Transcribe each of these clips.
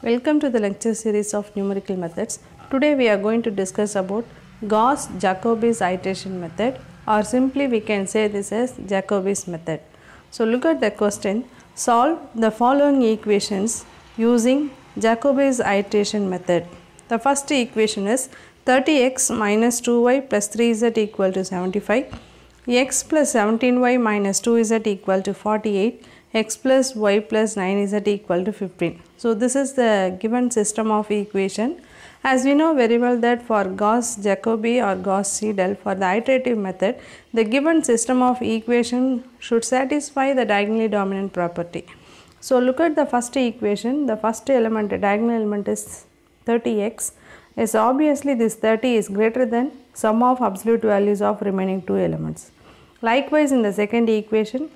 Welcome to the lecture series of numerical methods. Today we are going to discuss about Gauss-Jacobi's iteration method, or simply we can say this as Jacobi's method. So look at the question. Solve the following equations using Jacobi's iteration method. The first equation is 30x minus 2y plus 3z equal to 75, x plus 17y minus 2z equal to 48, x plus y plus 9z equal to 15. So this is the given system of equation. As we know very well that for Gauss-Jacobi or Gauss-Seidel, for the iterative method, the given system of equation should satisfy the diagonally dominant property. So look at the first equation. The first element, the diagonal element is 30x. Is obviously this 30 is greater than sum of absolute values of remaining two elements. Likewise in the second equation,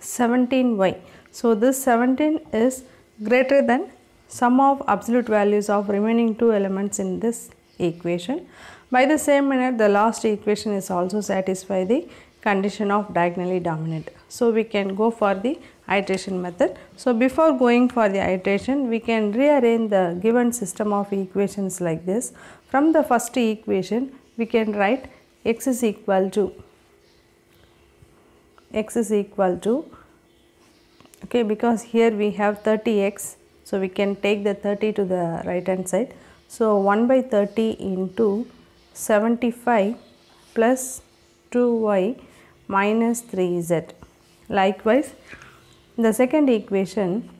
17y. So this 17 is greater than sum of absolute values of remaining two elements in this equation. By the same manner, the last equation is also satisfy the condition of diagonally dominant. So we can go for the iteration method. So before going for the iteration, we can rearrange the given system of equations like this. From the first equation, we can write x is equal to okay, because here we have 30x, so we can take the 30 to the right hand side. So 1 by 30 into 75 plus 2y minus 3z. Likewise, the second equation,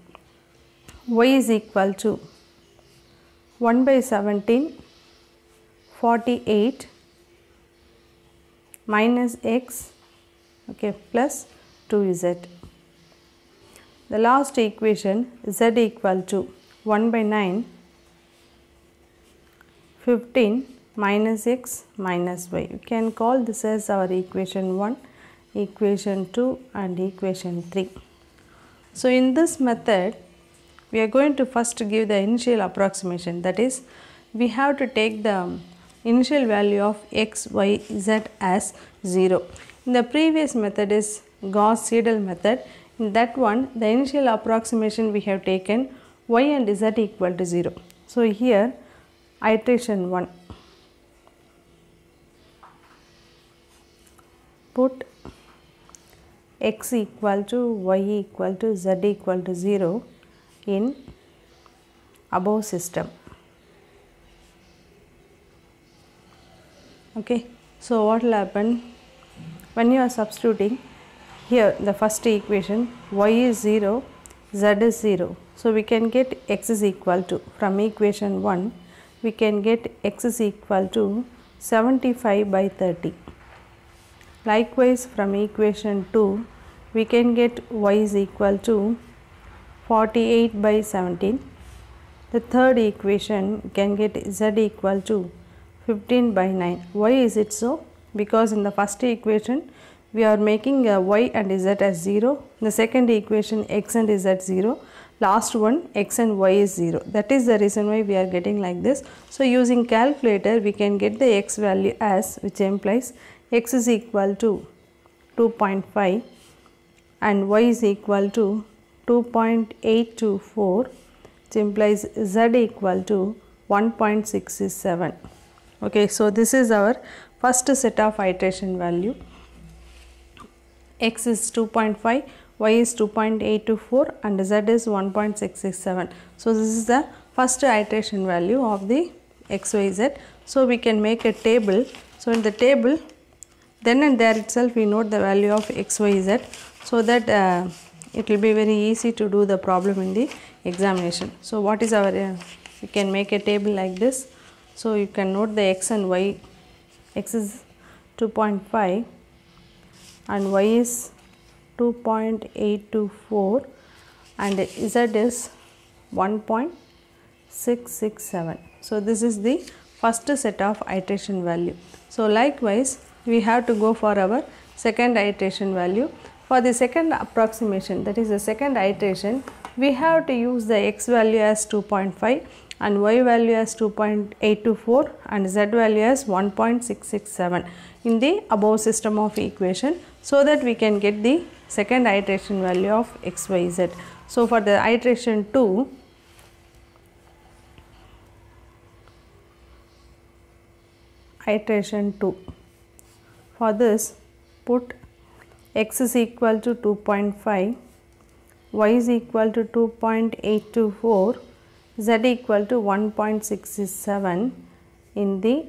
y is equal to 1 by 17 48 minus x, okay, plus 2z. The last equation, z equal to 1 by 9 15 minus x minus y. You can call this as our equation 1, equation 2 and equation 3. So in this method, we are going to first give the initial approximation, that is, we have to take the initial value of x, y, z as 0. In the previous method is Gauss-Seidel method. In that one, the initial approximation we have taken y and z equal to 0. So here iteration 1, put x equal to y equal to z equal to 0 in above system. Okay, so what will happen when you are substituting here the first equation, y is 0, z is 0. So we can get x is equal to, from equation 1 we can get x is equal to 75 by 30. Likewise from equation 2 we can get y is equal to 48 by 17. The third equation you can get z equal to 15 by 9. Why is it so? Because in the first equation we are making y and z as 0. The second equation x and z 0. Last one x and y is 0. That is the reason why we are getting like this. So using calculator we can get the x value as, which implies x is equal to 2.5 and y is equal to 2.824, which implies z equal to 1.667. Okay, so this is our first set of iteration value. X is 2.5, y is 2.824 and z is 1.667. So this is the first iteration value of the x, y, z. So we can make a table. So in the table, then and there itself we note the value of x, y, z, so that it will be very easy to do the problem in the examination. So what is our, we can make a table like this. So you can note the x and y. X is 2.5 and y is 2.824 and z is 1.667. So this is the first set of iteration value. So likewise we have to go for our second iteration value. For the second approximation, that is the second iteration, we have to use the x value as 2.5 and y value as 2.824 and z value as 1.667 in the above system of equation, so that we can get the second iteration value of x, y, z. So for the iteration 2, iteration 2. For this, put x is equal to 2.5, y is equal to 2.824, z equal to 1.67 in the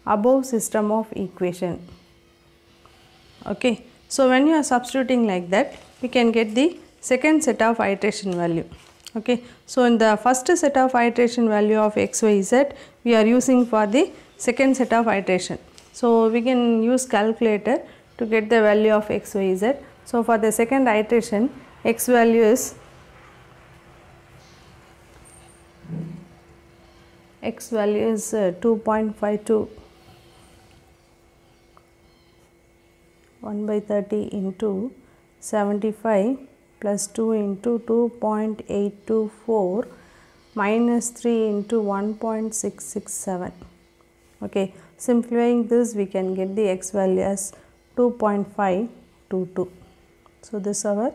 above system of equation. Okay. So, when you are substituting like that, we can get the second set of iteration value. Okay. So, in the first set of iteration value of x, y, z, we are using for the second set of iteration. So, we can use calculator to get the value of x, y, z. So, for the second iteration, x value is 2.52, 1 by 30 into 75 plus 2 into 2.824 minus 3 into 1.667. Okay. Simplifying this, we can get the x value as 2.522. So, this is our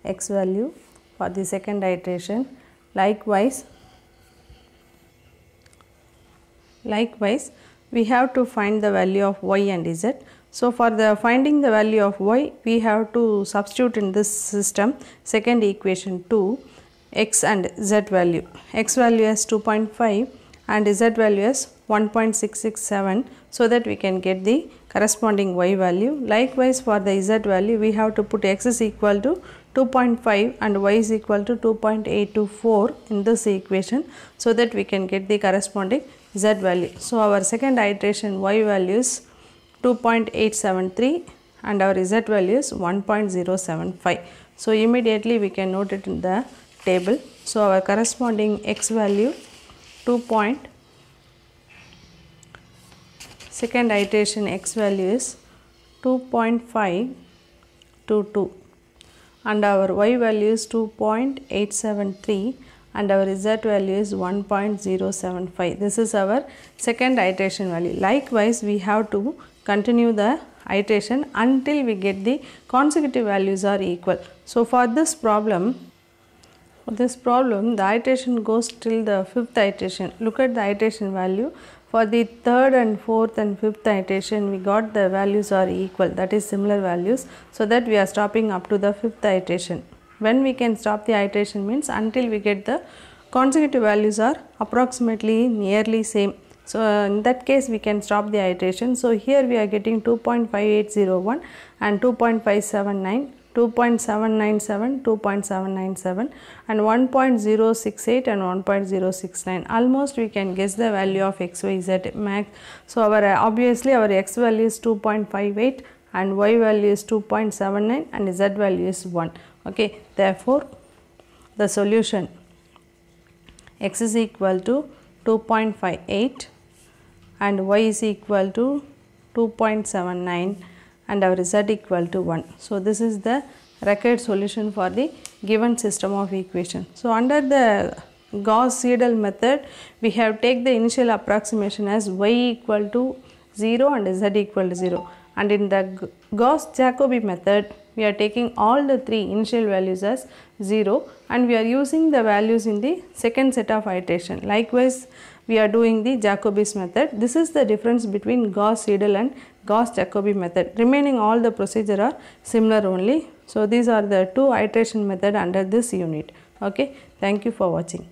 x value for the second iteration. Likewise, we have to find the value of y and z. So, for the finding the value of y, we have to substitute in this system second equation 2 x and z value. X value as 2.5 and z value as 1.667, so that we can get the corresponding y value. Likewise, for the z value, we have to put x is equal to 2.5 and y is equal to 2.824 in this equation, so that we can get the corresponding z value. So, our second iteration y value is 2.873 and our z value is 1.075. So, immediately we can note it in the table. So, our corresponding x value second iteration x value is 2.522 and our y value is 2.873 and our z value is 1.075. This is our second iteration value. Likewise, we have to continue the iteration until we get the consecutive values are equal. So, for this problem, the iteration goes till the fifth iteration. Look at the iteration value. For the third and fourth and fifth iteration, we got the values are equal, that is similar values, so that we are stopping up to the fifth iteration. When we can stop the iteration means until we get the consecutive values are approximately nearly same. So, in that case we can stop the iteration. So, here we are getting 2.5801 and 2.579, 2.797, 2.797 and 1.068 and 1.069. Almost we can guess the value of x, y, z max. So, obviously our x value is 2.58 and y value is 2.79 and z value is 1. Okay. Therefore, the solution x is equal to 2.58 and y is equal to 2.79 and our z equal to 1. So, this is the required solution for the given system of equation. So, under the Gauss-Seidel method, we have take the initial approximation as y equal to 0 and z equal to 0, and in the Gauss-Jacobi method, we are taking all the three initial values as 0 and we are using the values in the second set of iteration. Likewise, we are doing the Jacobi's method. This is the difference between Gauss-Seidel and Gauss-Jacobi method. Remaining all the procedure are similar only. So, these are the two iteration method under this unit. Okay. Thank you for watching.